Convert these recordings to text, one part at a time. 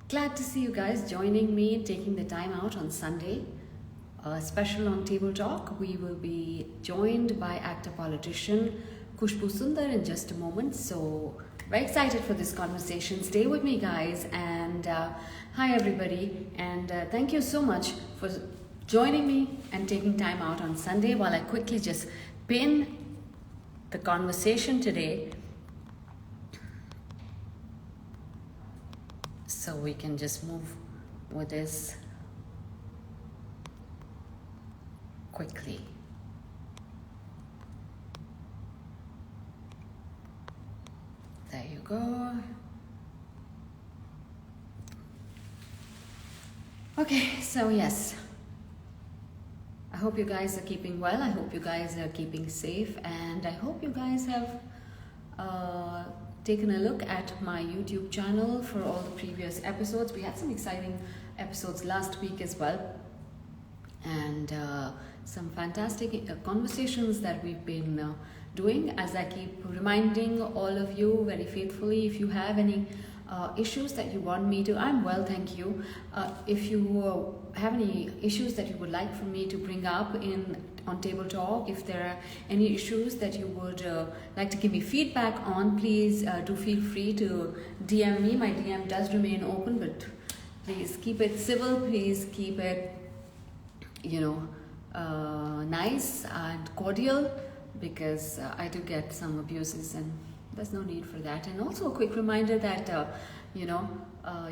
Glad to see you guys joining me, taking the time out on Sunday. Special on Table Talk. We will be joined by actor politician Khushbu Sundar in just a moment. So, very excited for this conversation. Stay with me, guys. And hi, everybody. And thank you so much for joining me and taking time out on Sunday while I quickly just pin the conversation today so we can just move with this quickly. There you go. Okay, so yes, I hope you guys are keeping well. I hope you guys are keeping safe, and I hope you guys have taken a look at my YouTube channel for all the previous episodes. We had some exciting episodes last week as well, and some fantastic conversations that we've been doing. As I keep reminding all of you very faithfully, if you have any issues that you want me to, I'm well, thank you. If you have any issues that you would like for me to bring up on Table Talk, if there are any issues that you would like to give me feedback on, please do feel free to DM me. My DM does remain open, but please keep it civil, please keep it nice and cordial, because I do get some abuses and there's no need for that. And also a quick reminder that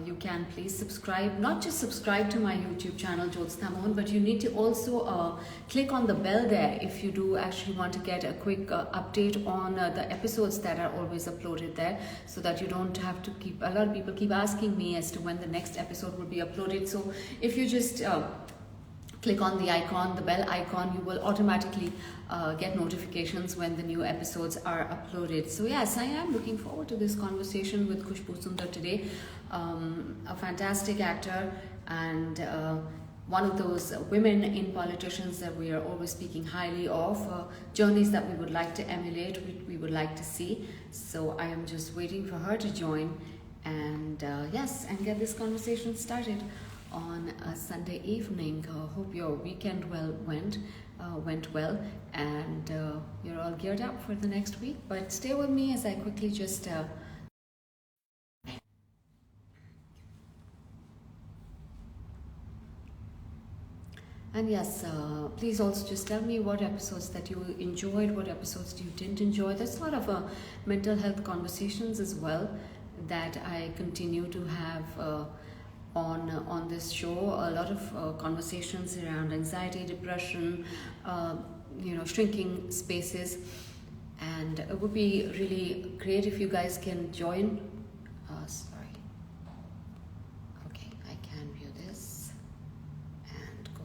you can please subscribe, not just subscribe to my YouTube channel Jyotsna Mohan, but you need to also click on the bell there if you do actually want to get a quick update on the episodes that are always uploaded there, so that you don't have to keep, a lot of people keep asking me as to when the next episode will be uploaded. So if you just click on the icon, the bell icon, you will automatically get notifications when the new episodes are uploaded. So yes, I am looking forward to this conversation with Khushbu Sundar today. A fantastic actor and one of those women in politicians that we are always speaking highly of, journeys that we would like to emulate, we would like to see. So I am just waiting for her to join and yes, and get this conversation started on a Sunday evening. Hope your weekend went well, and you're all geared up for the next week. But stay with me as I quickly just and yes, please also just tell me what episodes that you enjoyed, what episodes you didn't enjoy. There's a lot of mental health conversations as well that I continue to have on this show. A lot of conversations around anxiety, depression, shrinking spaces, and it would be really great if you guys can join. Sorry. Okay, I can view this and go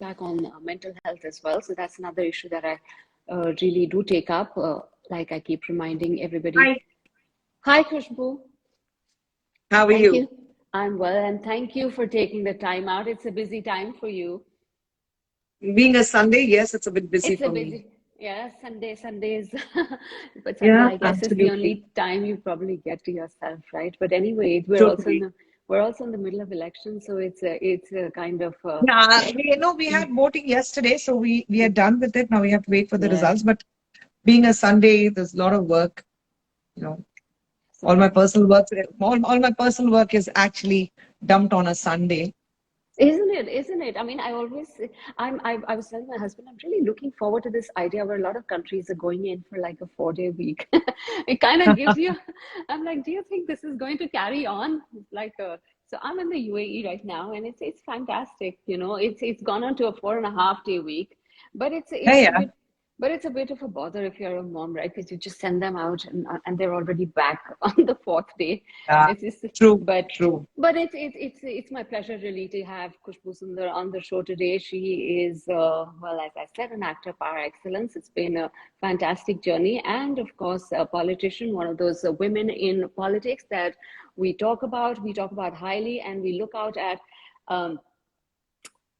back on mental health as well. So that's another issue that I really do take up. Like I keep reminding everybody. Hi, Khushbu. How are Thank you? you. I'm well, and thank you for taking the time out. It's a busy time for you. Being a Sunday, yes, it's a bit busy It's a for me. busy, yeah, Sundays, but Sunday, Yeah, I guess, is the absolutely. only time you probably get to yourself, right? But anyway, Totally. we're also in the middle of election, so it's a kind of Yeah, we had voting yesterday, so we are done with it. Now we have to wait for the yeah. results. But being a Sunday, there's a lot of work. You know, all So my personal work, all my personal work is actually dumped on a Sunday. isn't it? Isn't it? I mean, I was telling my husband, I'm really looking forward to this idea where a lot of countries are going in for like a 4-day week. It kind of gives you, I'm like, do you think this is going to carry on? Like so I'm in the UAE right now, and it's fantastic. It's gone on to a 4.5-day week, but Yeah, it's a yeah, bit of a bother if you're a mom, right? Because you just send them out and they're already back on the fourth day. yeah. It's just, True, but true. it's my pleasure really to have Khushbu Sundar on the show today. She is well, as I said, an actor par excellence. It's been a fantastic journey, and of course, a politician, one of those women in politics that we talk about. We talk about highly, and we look out at.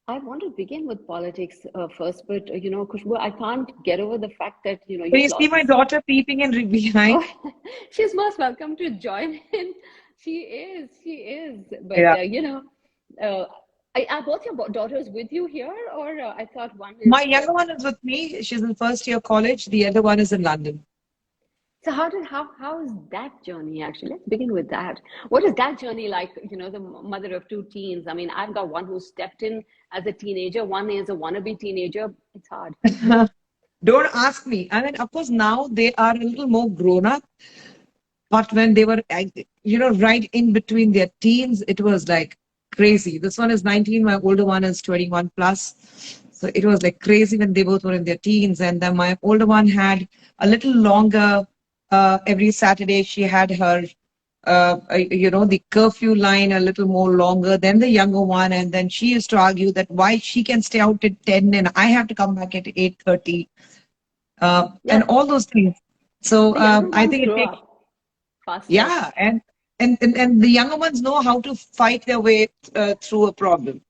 I want to begin with politics first, but Khushbu, I can't get over the fact that Can you've you see lost. my daughter peeping in behind? Oh, she's most welcome to join in. She is. But Yeah. uh, are both your daughters with you here, or I thought one My is. younger one is with me. She's in first year college. The other one is in London. So how is that journey actually? Let's begin with that. What is that journey like? The mother of two teens. I mean, I've got one who stepped in as a teenager. One is a wannabe teenager. It's hard. Don't ask me. I mean, of course, now they are a little more grown up, but when they were, right in between their teens, it was like crazy. This one is 19, my older one is 21 plus. So it was like crazy when they both were in their teens. And then my older one had a little longer, every Saturday, she had her, the curfew line a little more longer than the younger one. And then she used to argue that why she can stay out at 10 and I have to come back at 8:30, and Yeah, all those things. So the younger I ones think it grow takes, up faster. yeah, and the younger ones know how to fight their way through a problem.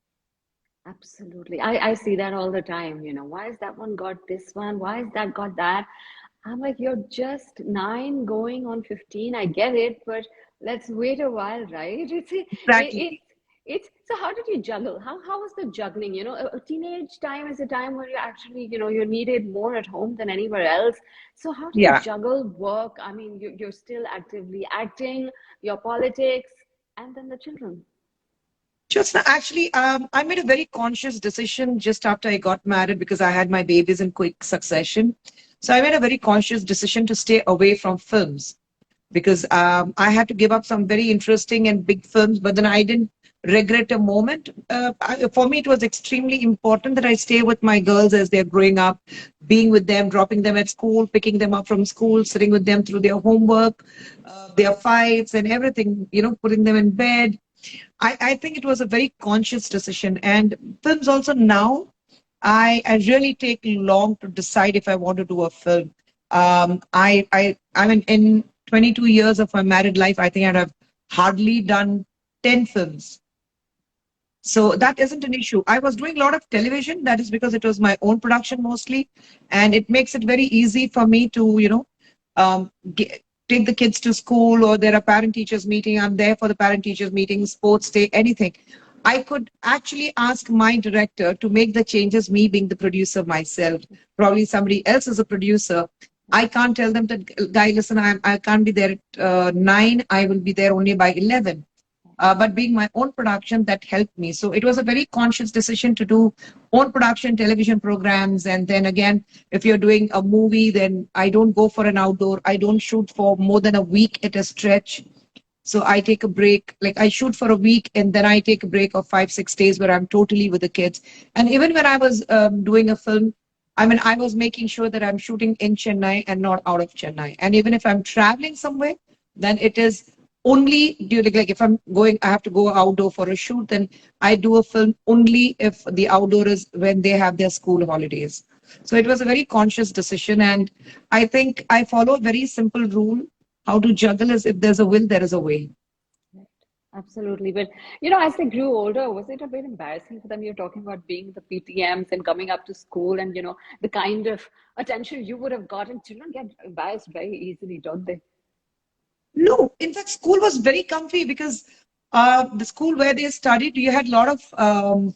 Absolutely. I see that all the time. Why has that one got this one? Why has that got that? I'm like, you're just 9 going on 15. I get it, but let's wait a while, right? Exactly. It's so how did you juggle? How was the juggling? A teenage time is a time where you actually, you're needed more at home than anywhere else. So how do you Yeah. juggle work? I mean, you're still actively acting, your politics, and then the children. Just actually, I made a very conscious decision just after I got married because I had my babies in quick succession. So I made a very conscious decision to stay away from films because I had to give up some very interesting and big films, but then I didn't regret a moment. For me, it was extremely important that I stay with my girls as they're growing up, being with them, dropping them at school, picking them up from school, sitting with them through their homework, their fights, and everything, putting them in bed. I think it was a very conscious decision. And films also now, I really take long to decide if I want to do a film. I mean, in 22 years of my married life, I think I'd have hardly done 10 films. So that isn't an issue. I was doing a lot of television. That is because it was my own production mostly. And it makes it very easy for me to, take the kids to school or there are parent teachers meeting. I'm there for the parent teachers meeting, sports day, anything. I could actually ask my director to make the changes, me being the producer myself. Probably somebody else is a producer. I can't tell them to, guy, listen, I can't be there at 9. I will be there only by 11, but being my own production, that helped me. So it was a very conscious decision to do own production television programs. And then again, if you're doing a movie, then I don't go for an outdoor. I don't shoot for more than a week at a stretch. So I take a break, like I shoot for a week and then I take a break of 5, 6 days where I'm totally with the kids. And even when I was doing a film, I mean, I was making sure that I'm shooting in Chennai and not out of Chennai. And even if I'm traveling somewhere, then it is only during, like if I'm going, I have to go outdoor for a shoot, then I do a film only if the outdoor is when they have their school holidays. So it was a very conscious decision. And I think I follow a very simple rule. How to juggle is if there's a will, there is a way. Right. Absolutely. But, as they grew older, was it a bit embarrassing for them? You're talking about being the PTMs and coming up to school and, the kind of attention you would have gotten. Children get embarrassed very easily, don't they? No, in fact, school was very comfy because the school where they studied, you had a lot of,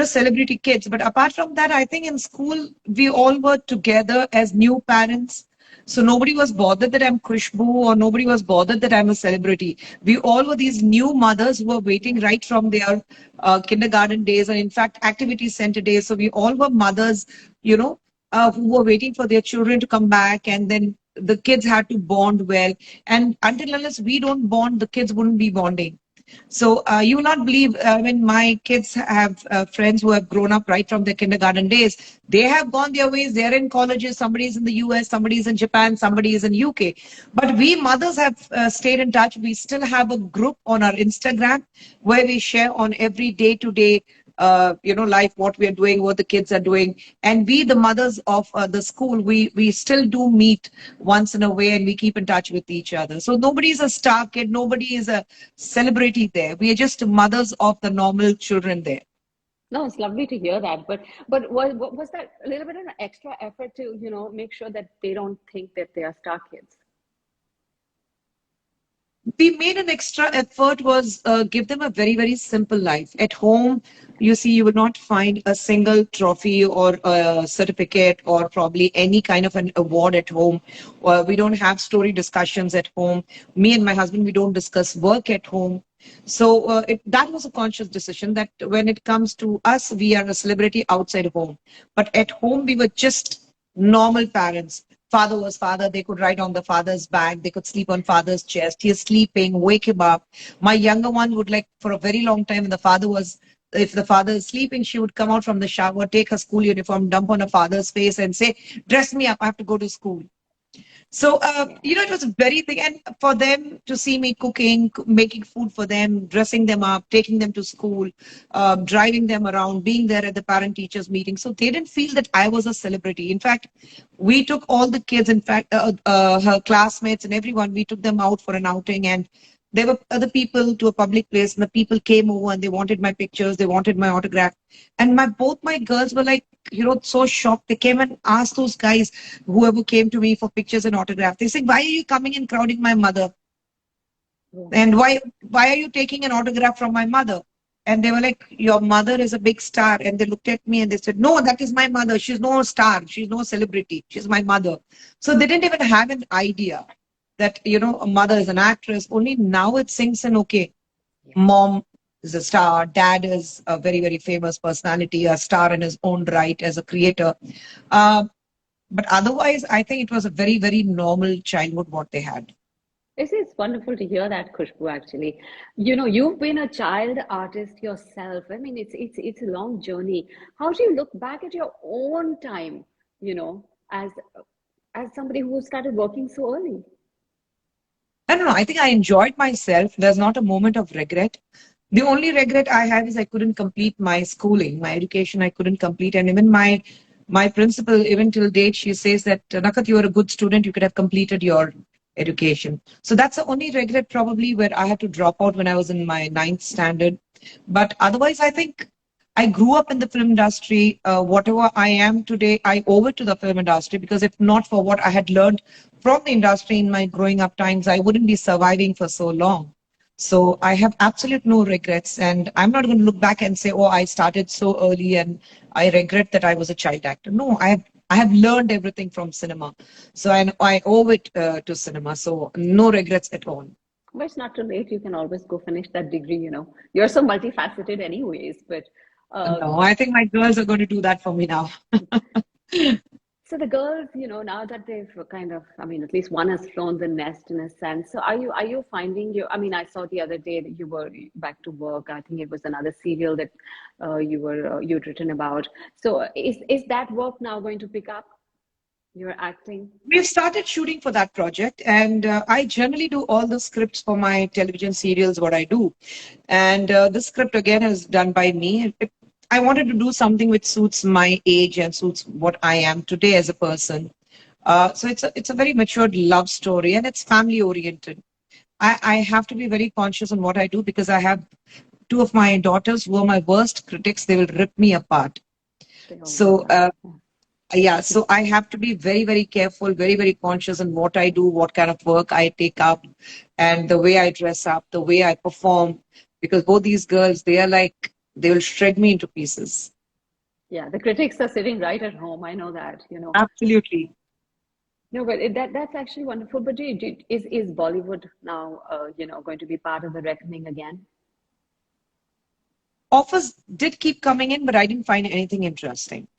celebrity kids. But apart from that, I think in school, we all were together as new parents. So nobody was bothered that I'm Khushbu or nobody was bothered that I'm a celebrity. We all were these new mothers who were waiting Yeah. right from their kindergarten days and in fact activity center days. So we all were mothers, who were waiting for their children to come back, and then the kids had to bond well. And until unless we don't bond, the kids wouldn't be bonding. So you will not believe when my kids have friends who have grown up right from their kindergarten days. They have gone their ways. They're in colleges. Somebody is in the US. Somebody is in Japan. Somebody is in UK. But we mothers have stayed in touch. We still have a group on our Instagram where we share on every day-to-day life, what we are doing, what the kids are doing. And we, the mothers of the school, we still do meet once in a way and we keep in touch with each other. So nobody is a star kid. Nobody is a celebrity there. We are just mothers of the normal children there. No, it's lovely to hear that. But was that a little bit of an extra effort to, make sure that they don't think that they are star kids? we made an extra effort was give them a very, very simple life. At home, you see, you will not find a single trophy or a certificate or probably any kind of an award at home. We don't have story discussions at home. Me and my husband, we don't discuss work at home. So that was a conscious decision that when it comes to us, we are a celebrity outside home. But at home, we were just normal parents. Father was father. They could ride on the father's back. They could sleep on father's chest. He is sleeping, wake him up. My younger one would like for a very long time, and the father was, if the father is sleeping, she would come out from the shower, take her school uniform, dump on her father's face and say, dress me up. I have to go to school. So, it was a very thing. And for them to see me cooking, making food for them, dressing them up, taking them to school, driving them around, being there at the parent teachers meeting. So they didn't feel that I was a celebrity. In fact, we took all the kids, in fact, her classmates and everyone, we took them out for an outing. And there were other people to a public place, and the people came over and they wanted my pictures, they wanted my autograph. And both my girls were like, so shocked. They came and asked those guys, whoever came to me for pictures and autograph. They said, why are you coming and crowding my mother? And why are you taking an autograph from my mother? And they were like, your mother is a big star. And they looked at me and they said, no, that is my mother. She's no star. She's no celebrity. She's my mother. So they didn't even have an idea that, a mother is an actress. Only now it sinks in, okay, mom is a star, dad is a very, very famous personality, a star in his own right as a creator. But otherwise, I think it was a very, very normal childhood what they had. It's wonderful to hear that, Khushbu, actually. You've been a child artist yourself. I mean, it's a long journey. How do you look back at your own time, as somebody who started working so early? I don't know. I think I enjoyed myself. There's not a moment of regret. The only regret I have is I couldn't complete my schooling, my education. I couldn't complete, and even my principal, even till date, she says that Nakat, you are a good student. You could have completed your education. So that's the only regret probably where I had to drop out when I was in my ninth standard. But otherwise, I think I grew up in the film industry. Whatever I am today, I owe it to the film industry, because if not for what I had learned from the industry in my growing up times, I wouldn't be surviving for so long. So I have absolute no regrets, and I'm not going to look back and say, oh, I started so early and I regret that I was a child actor. No, I have learned everything from cinema. So I owe it to cinema. So no regrets at all. But it's not too late. You can always go finish that degree. You're so multifaceted anyways, but No, I think my girls are going to do that for me now. so the girls, now that they've kind of, I mean, at least one has flown the nest in a sense. So are you finding I mean, I saw the other day that you were back to work. I think it was another serial that you'd written about. So is that work now going to pick up? Your acting? We've started shooting for that project, and I generally do all the scripts for my television serials, what I do. And the script again is done by me. I wanted to do something which suits my age and suits what I am today as a person. So it's a very matured love story, and it's family oriented. I have to be very conscious on what I do, because I have two of my daughters who are my worst critics. They will rip me apart. So yeah, so I have to be very, very careful, very, very conscious in what I do, what kind of work I take up, and the way I dress up, the way I perform, because both these girls, they are like, they will shred me into pieces. Yeah, the critics are sitting right at home. I know that. Absolutely. No, but that's actually wonderful. But is Bollywood now, going to be part of the reckoning again? Offers did keep coming in, but I didn't find anything interesting.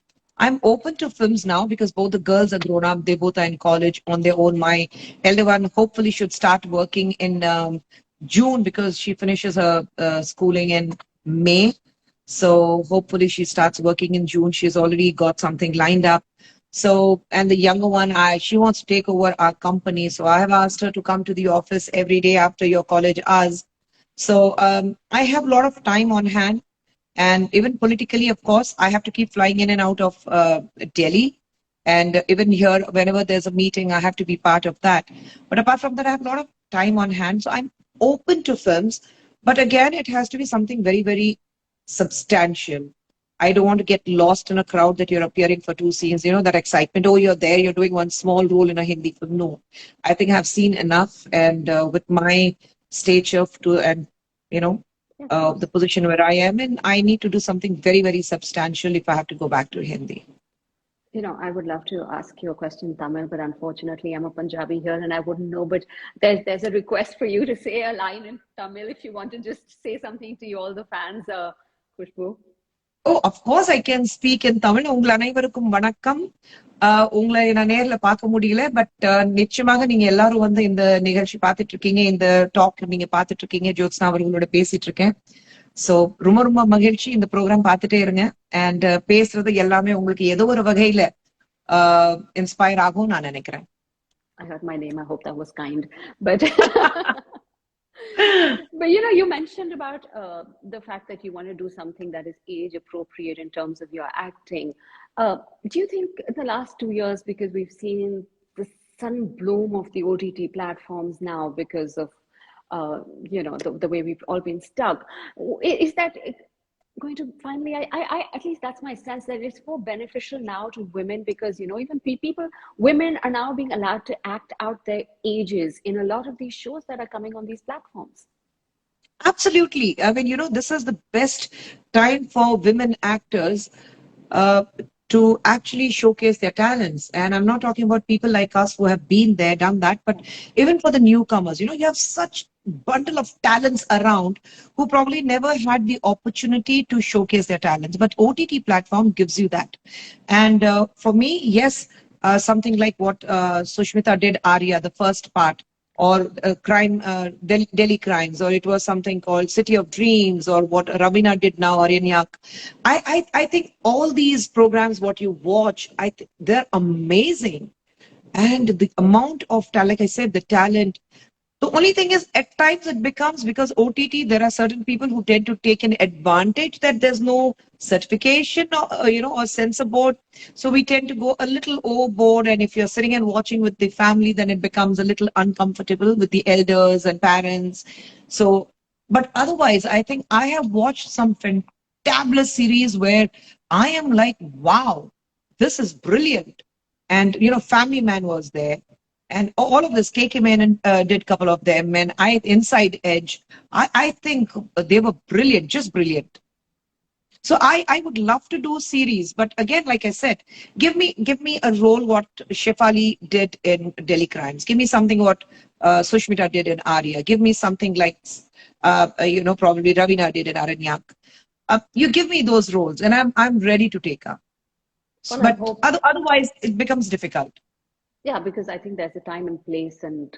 I'm open to films now because both the girls are grown up. They both are in college on their own. My elder one hopefully should start working in June, because she finishes her schooling in May. So hopefully she starts working in June. She's already got something lined up. So, and the younger one, she wants to take over our company. So I have asked her to come to the office every day after your college hours. So I have a lot of time on hand. And even politically, of course, I have to keep flying in and out of Delhi. And even here, whenever there's a meeting, I have to be part of that. But apart from that, I have a lot of time on hand. So I'm open to films. But again, it has to be something very, very substantial. I don't want to get lost in a crowd that you're appearing for two scenes. That excitement. Oh, you're there. You're doing one small role in a Hindi film. No, I think I've seen enough. And with my stature to, and you know, the position where I am in, I need to do something very, very substantial if I have to go back to Hindi. I would love to ask you a question in Tamil, but unfortunately, I'm a Punjabi here and I wouldn't know. But there's a request for you to say a line in Tamil if you want to just say something to all the fans, Khushbu. Oh, of course I can speak in Tamil. உங்கள் அனைவருக்கும் வணக்கம். உங்களை நான் நேர்ல பார்க்க முடியல, but நிச்சயமாக நீங்க எல்லாரும் வந்து இந்த நிகழ்ச்சி பார்த்துட்டு இருக்கீங்க, இந்த டாக் நீங்க பார்த்துட்டு இருக்கீங்க. ஜோத்ஸ்னா அவர்களோட பேசிட்டு இருக்கேன். சோ ரொம்ப ரொம்ப மகிழ்ச்சி. இந்த ப்ரோக்ராம் பார்த்துட்டே இருங்க. அண்ட் பேசுறது எல்லாமே உங்களுக்கு ஏதோ ஒரு வகையில இன்ஸ்பயர் ஆகும் நான் நினைக்கிறேன். I heard my name. I hope that was kind. But but you mentioned about the fact that you want to do something that is age appropriate in terms of your acting. Do you think the last 2 years, because we've seen the sudden bloom of the OTT platforms now because of the way we've all been stuck, is that going to finally, I at least that's my sense, that it's more beneficial now to women, because even women are now being allowed to act out their ages in a lot of these shows that are coming on these platforms. Absolutely. I mean, this is the best time for women actors to actually showcase their talents. And I'm not talking about people like us who have been there, done that, but even for the newcomers, you have such bundle of talents around who probably never had the opportunity to showcase their talents. But OTT platform gives you that. And for me, yes, something like what Sushmita did, Arya, the first part, or Delhi Crimes, or it was something called City of Dreams, or what Ravina did now, Aranyak. I think all these programs, what you watch, they're amazing. And the amount of talent, like I said, the talent. The only thing is, at times it becomes, because OTT, there are certain people who tend to take an advantage that there's no certification or censor board. So we tend to go a little overboard. And if you're sitting and watching with the family, then it becomes a little uncomfortable with the elders and parents. So, but otherwise, I think I have watched some fantabulous series where I am like, wow, this is brilliant. And, Family Man was there. And all of this, KK Menon did a couple of them, and Inside Edge. I think they were brilliant, just brilliant. So I would love to do series, but again, like I said, give me a role what Shefali did in Delhi Crimes. Give me something what Sushmita did in Arya. Give me something like probably Ravina did in Aranyak. You give me those roles, and I'm ready to take up. Well, but otherwise, it becomes difficult. Yeah, because I think there's a time and place, and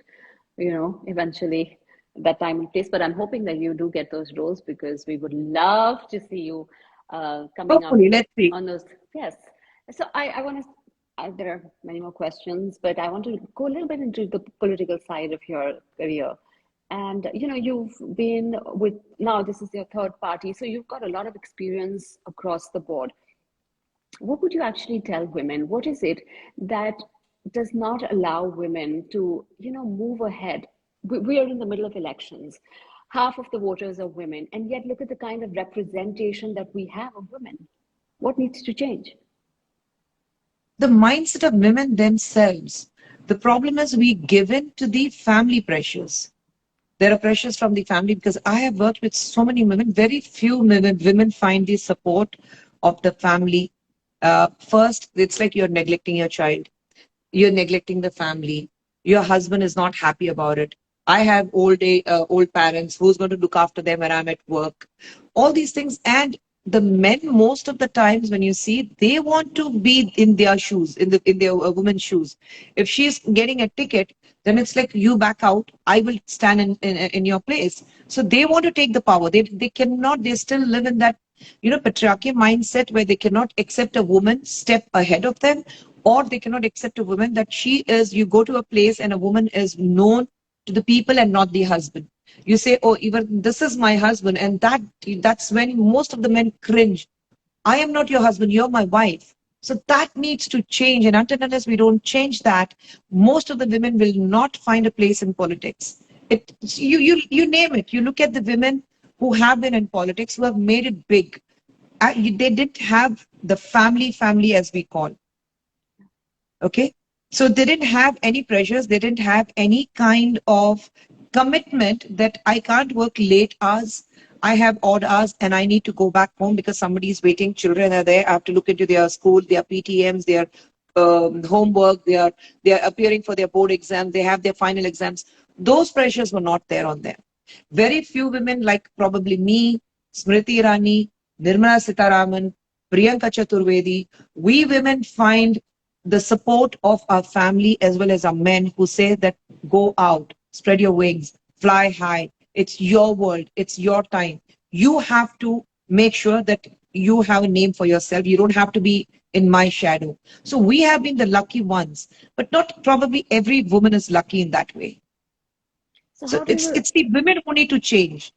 eventually that time and place. But I'm hoping that you do get those roles, because we would love to see you coming Hopefully, up let's see. on those. Yes. So I want to. There are many more questions, but I want to go a little bit into the political side of your career. And you've been with, now this is your third party, so you've got a lot of experience across the board. What would you actually tell women? What is it that does not allow women to, move ahead? We are in the middle of elections. Half of the voters are women, and yet look at the kind of representation that we have of women. What needs to change? The mindset of women themselves. The problem is we give in to the family pressures. There are pressures from the family, because I have worked with so many women. Very few women find the support of the family. First, it's like you're neglecting your child. You're neglecting the family. Your husband is not happy about it. I have old parents. Who's going to look after them when I'm at work? All these things. And the men, most of the times when you see, they want to be in their shoes, in their woman's shoes. If she's getting a ticket, then it's like, you back out. I will stand in your place. So they want to take the power. They cannot. They still live in that patriarchy mindset where they cannot accept a woman step ahead of them. Or they cannot accept a woman that you go to a place and a woman is known to the people and not the husband. You say, oh, even this is my husband. And that's when most of the men cringe. I am not your husband, you're my wife. So that needs to change. And unless we don't change that, most of the women will not find a place in politics. You name it. You look at the women who have been in politics, who have made it big. They didn't have the family as we call. Okay, so they didn't have any pressures. They didn't have any kind of commitment that I can't work late hours. I have odd hours and I need to go back home because somebody is waiting. Children are there. I have to look into their school, their PTMs, their homework. They are appearing for their board exams. They have their final exams. Those pressures were not there on them. Very few women like probably me, Smriti Irani, Nirmala Sitaraman, Priyanka Chaturvedi, we women find the support of our family as well as our men who say that go out, spread your wings, fly high. It's your world. It's your time. You have to make sure that you have a name for yourself. You don't have to be in my shadow. So we have been the lucky ones, but not probably every woman is lucky in that way. So So how do it's you it's the women who need to change.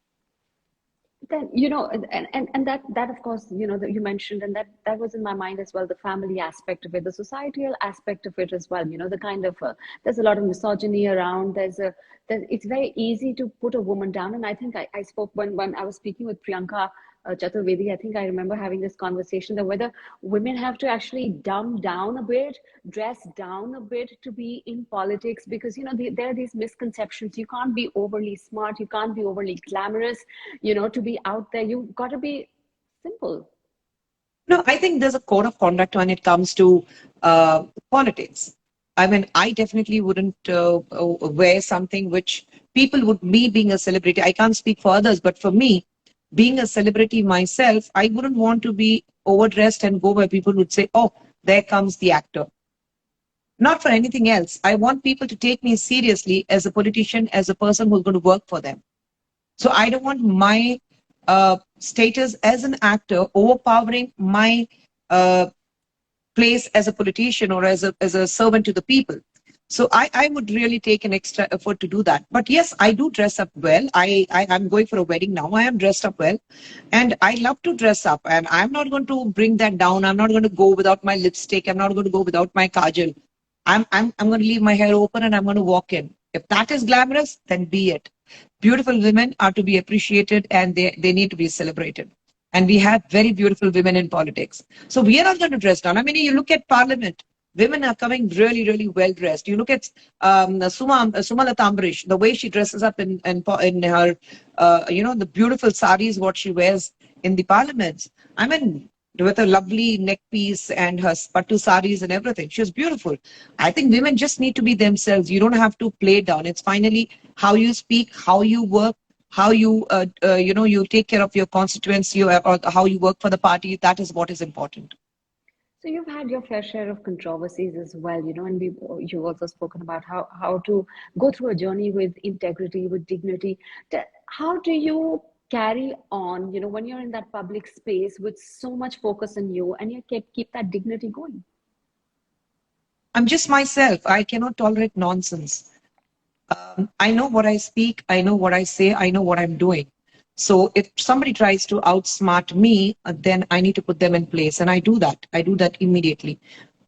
then, and that of course, that you mentioned, and that was in my mind as well, the family aspect of it, the societal aspect of it as well, the kind of there's a lot of misogyny around. It's very easy to put a woman down. And I think I spoke when I was speaking with Priyanka Chaturvedi. I think I remember having this conversation that whether women have to actually dumb down a bit, dress down a bit to be in politics, because there are these misconceptions. You can't be overly smart, you can't be overly glamorous, to be out there. You've got to be simple. No, I think there's a code of conduct when it comes to politics. I mean, I definitely wouldn't wear something which people would, me being a celebrity, I can't speak for others, but for me, being a celebrity myself, I wouldn't want to be overdressed and go where people would say, oh, there comes the actor. Not for anything else. I want people to take me seriously as a politician, as a person who's going to work for them. So I don't want my status as an actor overpowering my uh, place as a politician or as a servant to the people. So I would really take an extra effort to do that. But yes, I do dress up well. I'm going for a wedding now. I am dressed up well. And I love to dress up. And I'm not going to bring that down. I'm not going to go without my lipstick. I'm not going to go without my kajal. I'm going to leave my hair open and I'm going to walk in. If that is glamorous, then be it. Beautiful women are to be appreciated and they need to be celebrated. And we have very beautiful women in politics. So we are not going to dress down. I mean, you look at parliament, women are coming really, really well dressed. You look at Sumalata Ambrish, the way she dresses up in her, the beautiful saris, what she wears in the parliaments. I mean, with a lovely neck piece and her pattu saris and everything. She was beautiful. I think women just need to be themselves. You don't have to play down. It's finally how you speak, how you work, how you take care of your constituents, or how you work for the party. That is what is important. So you've had your fair share of controversies as well, and you've also spoken about how to go through a journey with integrity, with dignity. How do you carry on, when you're in that public space with so much focus on you, and you keep that dignity going? I'm just myself. I cannot tolerate nonsense. I know what I speak. I know what I say. I know what I'm doing. So if somebody tries to outsmart me, then I need to put them in place. And I do that. I do that immediately.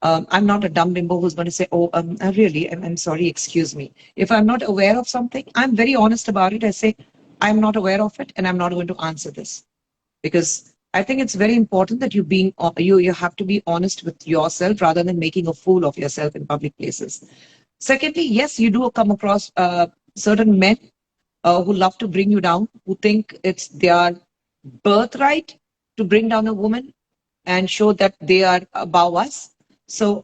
I'm not a dumb bimbo who's going to say, oh, I'm sorry, excuse me. If I'm not aware of something, I'm very honest about it. I say, I'm not aware of it and I'm not going to answer this. Because I think it's very important that you have to be honest with yourself rather than making a fool of yourself in public places. Secondly, yes, you do come across certain men who love to bring you down, who think it's their birthright to bring down a woman and show that they are above us. So,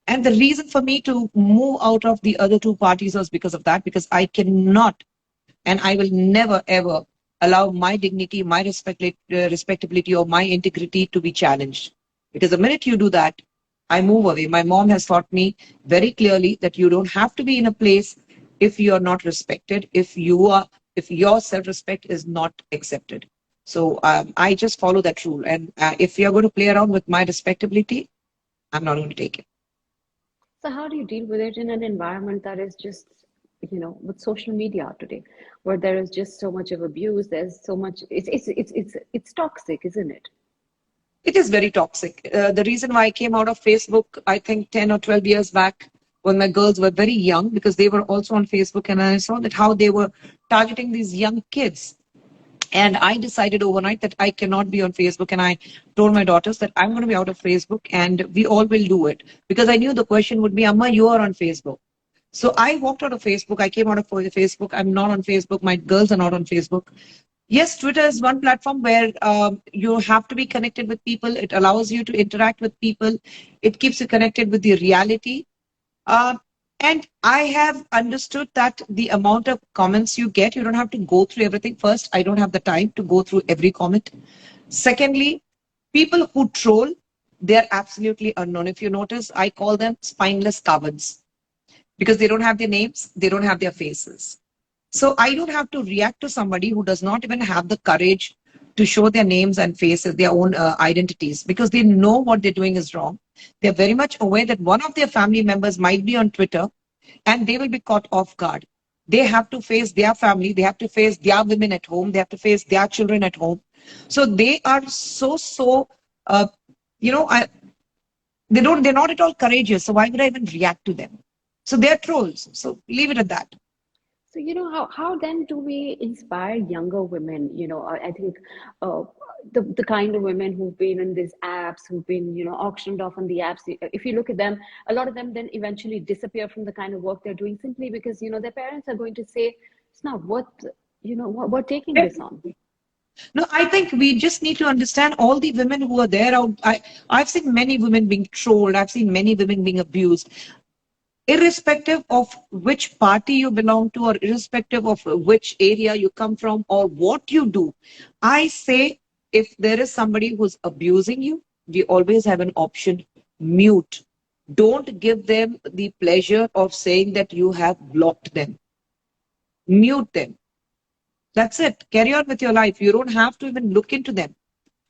and the reason for me to move out of the other two parties was because of that, because I cannot and I will never ever allow my dignity, my respectability, or my integrity to be challenged. Because the minute you do that, I move away. My mom has taught me very clearly that you don't have to be in a place if you are not respected, if your self-respect is not accepted. So I just follow that rule. And if you're going to play around with my respectability, I'm not going to take it. So how do you deal with it in an environment that is just, with social media today, where there is just so much of abuse, there's so much, it's toxic, isn't it? It is very toxic. The reason why I came out of Facebook, I think 10 or 12 years back, when my girls were very young, because they were also on Facebook, and I saw that how they were targeting these young kids. And I decided overnight that I cannot be on Facebook. And I told my daughters that I'm going to be out of Facebook and we all will do it. Because I knew the question would be, Amma, you are on Facebook. So I walked out of Facebook. I came out of Facebook. I'm not on Facebook. My girls are not on Facebook. Yes, Twitter is one platform where you have to be connected with people. It allows you to interact with people. It keeps you connected with the reality. Uh, and I have understood that the amount of comments you get, you don't have to go through everything. First, I don't have the time to go through every comment. Secondly, people who troll, they're absolutely unknown. If you notice, I call them spineless cowards because they don't have their names, they don't have their faces. So I don't have to react to somebody who does not even have the courage to show their names and faces, their own identities, because they know what they're doing is wrong. They're very much aware that one of their family members might be on Twitter and they will be caught off guard. They have to face their family, they have to face their women at home, they have to face their children at home. So they are so, uh, you know, I, they're not at all courageous. So why would I even react to them? So they're trolls. So leave it at that. So, how then do we inspire younger women? I think uh, the kind of women who've been in these apps, who've been, auctioned off on the apps, if you look at them, a lot of them then eventually disappear from the kind of work they're doing simply because, their parents are going to say, it's not worth, what taking this on. No, I think we just need to understand all the women who are there out. I've seen many women being trolled. I've seen many women being abused. Irrespective of which party you belong to, or irrespective of which area you come from, or what you do, I say if there is somebody who's abusing you, we always have an option: mute. Don't give them the pleasure of saying that you have blocked them. Mute them. That's it. Carry on with your life. You don't have to even look into them.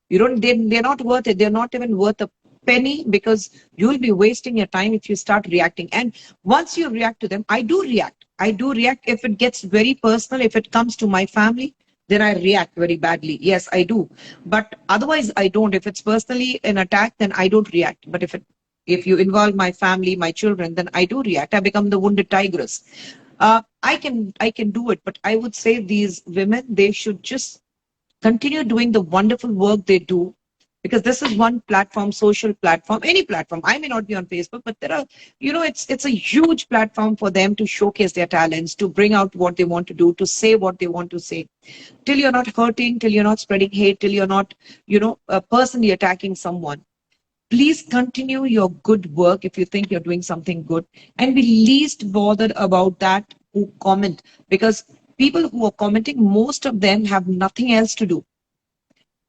You don't, they're not worth it. They're not even worth a penny, because you'll be wasting your time if you start reacting. And once you react to them, I do react. I do react if it gets very personal. If it comes to my family, then I react very badly. Yes, I do. But otherwise, I don't. If it's personally an attack, then I don't react. But if you involve my family, my children, then I do react. I become the wounded tigress. I can do it, but I would say these women, they should just continue doing the wonderful work they do, because this is one platform, social platform, any platform. I may not be on Facebook, but there are, it's a huge platform for them to showcase their talents, to bring out what they want to do, to say what they want to say. Till you're not hurting, till you're not spreading hate, till you're not, personally attacking someone. Please continue your good work if you think you're doing something good, and be least bothered about that who comment, because people who are commenting, most of them have nothing else to do.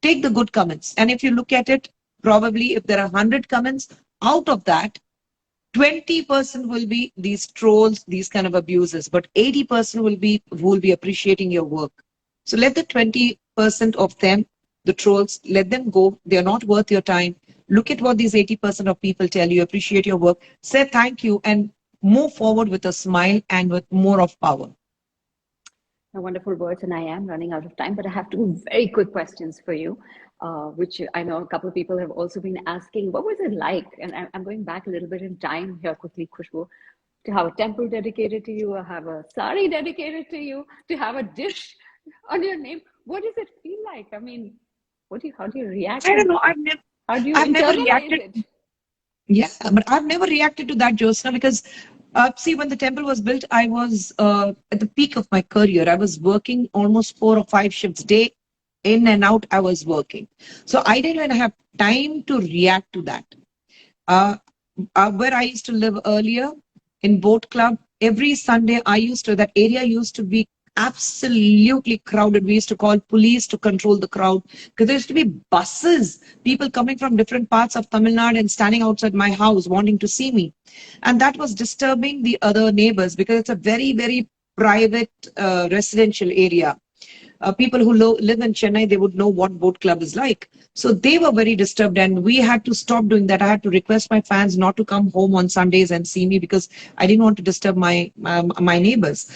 Take the good comments, and if you look at it, probably if there are 100 comments, out of that 20% will be these trolls, these kind of abuses, but 80% will be appreciating your work. So let the 20% of them, the trolls, let them go. They're not worth your time. Look at what these 80% of people tell you, appreciate your work, say thank you, and move forward with a smile and with more of power. Wonderful words, and I am running out of time, but I have two very quick questions for you, which I know a couple of people have also been asking. What was it like? And I'm going back a little bit in time here quickly, Khushbu, to have a temple dedicated to you, or have a sari dedicated to you, to have a dish on your name. What does it feel like? I mean, how do you react? I don't And know. how do you I've never internalize reacted. it? Yeah, but I've never reacted to that, Jyotsna, because see, when the temple was built, I was at the peak of my career. I was working almost 4 or 5 shifts day in and out. I was working, so I didn't even have time to react to that. Uh, where I used to live earlier in Boat Club, every Sunday that area used to be absolutely crowded. We used to call police to control the crowd, because there used to be buses, people coming from different parts of Tamil Nadu and standing outside my house wanting to see me. And that was disturbing the other neighbors, because it's a very, very private residential area. People who live in Chennai, they would know what Boat Club is like. So they were very disturbed, and we had to stop doing that. I had to request my fans not to come home on Sundays and see me, because I didn't want to disturb my neighbors.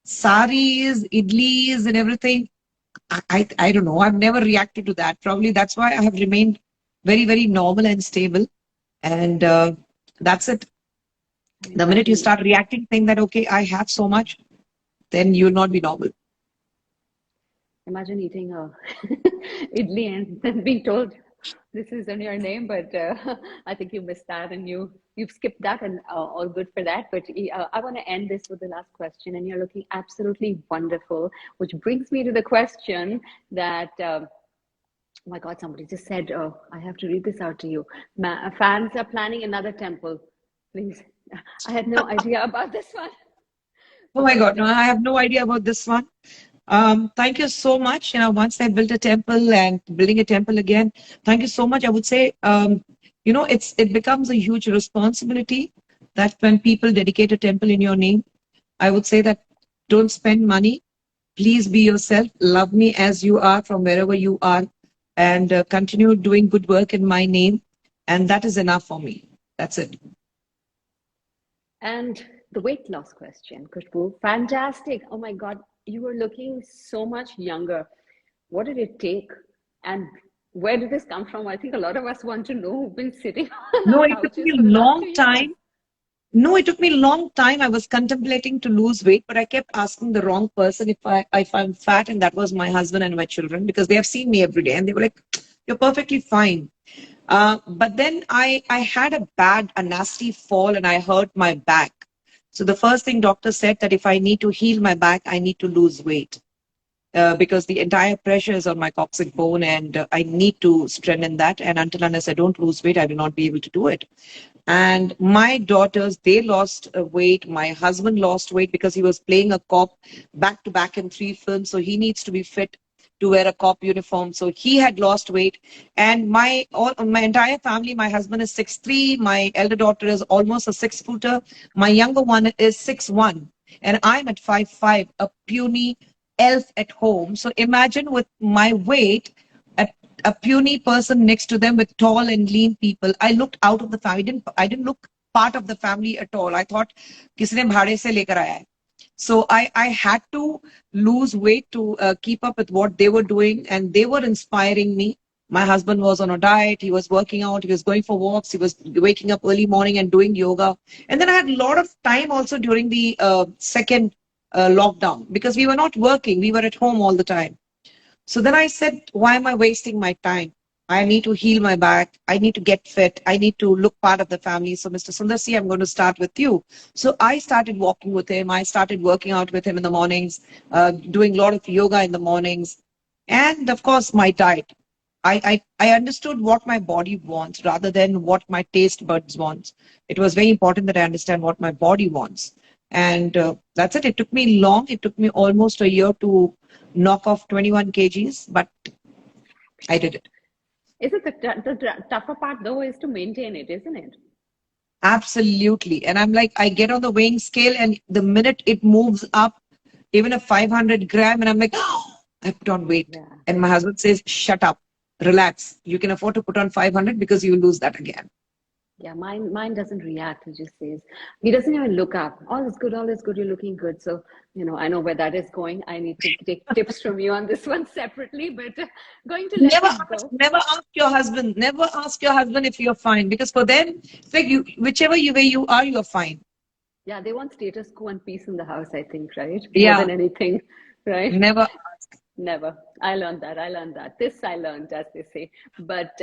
Saris, idlis, and everything. I don't know. I've never reacted to that. Probably that's why I have remained very, very normal and stable. And that's it. The minute you Imagine, start reacting, think that, okay, I have so much, then you'll not be normal. imagine eating a idli and then being told this is in your name, but I think you missed that and you've skipped that, and all good for that. But I want to end this with the last question, and you're looking absolutely wonderful, which brings me to the question that. Oh my God, somebody just said, oh, I have to read this out to you. Fans are planning another temple. Please. I had no idea about this one. Oh my But God, no, I have no idea about this one. Thank you so much. Once I built a temple and building a temple again, thank you so much. I would say, it becomes a huge responsibility that when people dedicate a temple in your name, I would say that don't spend money. Please be yourself. Love me as you are from wherever you are, and continue doing good work in my name. And that is enough for me. That's it. and the weight loss question, Khushbu, fantastic. Oh my God, you were looking so much younger. What did it take? And where did this come from? I think a lot of us want to know who've been sitting on No, our it took me couches for the a last long 2 years. time. No, it took me a long time. I was contemplating to lose weight, but I kept asking the wrong person if I'm fat, and that was my husband and my children, because they have seen me every day and they were like, "You're perfectly fine." But then I had a nasty fall and I hurt my back. So the first thing doctor said that if I need to heal my back, I need to lose weight. Because the entire pressure is on my coccyx bone, and I need to strengthen that. And until unless I don't lose weight, I will not be able to do it. And my daughters, they lost weight. My husband lost weight because he was playing a cop back to back in 3 films. So he needs to be fit to wear a cop uniform. So he had lost weight. And my entire family, my husband is 6'3". My elder daughter is almost a 6-footer. My younger one is 6'1". And I'm at 5'5", a puny elf at home. So imagine with my weight, a puny person next to them with tall and lean people. I looked out of the family. I didn't look part of the family at all. I thought किसी ने भाड़े से लेकर आया है. So I had to lose weight to keep up with what they were doing, and they were inspiring me. My husband was on a diet. He was working out. He was going for walks. He was waking up early morning and doing yoga. And then I had a lot of time also during the second lockdown, because we were not working. We were at home all the time. So then I said, why am I wasting my time? I need to heal my back. I need to get fit. I need to look part of the family. So, Mr. Sundar, see, I'm going to start with you. So I started walking with him. I started working out with him in the mornings, doing a lot of yoga in the mornings. And of course, my diet. I understood what my body wants rather than what my taste buds wants. It was very important that I understand what my body wants. And that's it. It took me long. It took me almost a year to knock off 21 kgs, but I did it. Is it the tougher part though is to maintain it, isn't it? Absolutely. And I'm like, I get on the weighing scale, and the minute it moves up, even a 500 gram, and I'm like, oh, I put on weight. Yeah. And my husband says, shut up, relax. You can afford to put on 500 because you will lose that again. Yeah, mine doesn't react. He just says, he doesn't even look up. All is good, you're looking good. So, I know where that is going. I need to take tips from you on this one separately, but going to let it go. Never ask your husband. Never ask your husband if you're fine, because for them, it's like whichever way you are, you're fine. Yeah, they want status quo and peace in the house, I think, right? More Yeah, than anything, right? never. Never. I learned that. I learned that. This I learned, as they say. But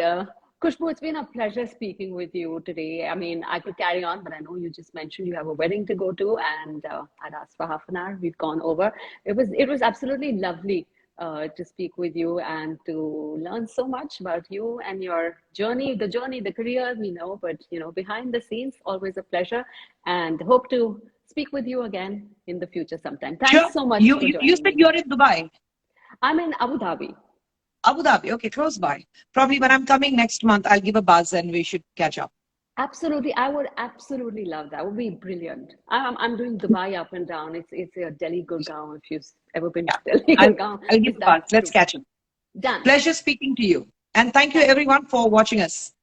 Khushbu, it's been a pleasure speaking with you today. I mean, I could carry on, but I know you just mentioned you have a wedding to go to, and I'd asked for half an hour. We've gone over. It was absolutely lovely to speak with you and to learn so much about you and your journey, the career we know, but behind the scenes, always a pleasure, and hope to speak with you again in the future sometime. Sure. Thanks so much for You joining said me. you're in Dubai. I'm in Abu Dhabi. Abu Dhabi. Okay, close by. Probably when I'm coming next month, I'll give a buzz and we should catch up. Absolutely, I would absolutely love that. Would be brilliant. I'm doing Dubai up and down. It's a Delhi Gurgaon. If you've ever been Yeah. to Delhi I'll Gurgaon, I'll give it's a buzz. that Let's true. catch up. Done. Pleasure speaking to you. And thank you Thank, everyone for watching us.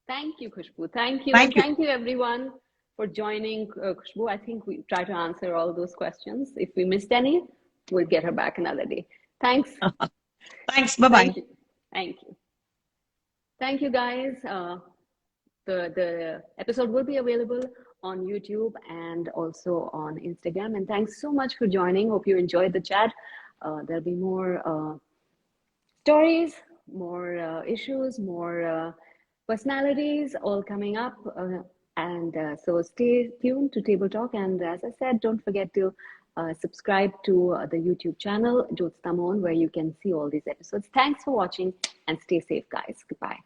thank you, Khushbu. Thank you, and Thank you. thank you everyone for joining Khushbu. I think we try to answer all those questions. If we missed any, we'll get her back another day. Thanks. Thanks. Bye-bye. Thank you. Thank you. Thank you, guys. The episode will be available on YouTube and also on Instagram. And thanks so much for joining. Hope you enjoyed the chat. There'll be more stories issues, more personalities all coming up. And so stay tuned to Table Talk. And as I said, don't forget to subscribe to the YouTube channel, Jyotsna Mohan, where you can see all these episodes. Thanks for watching and stay safe, guys. Goodbye.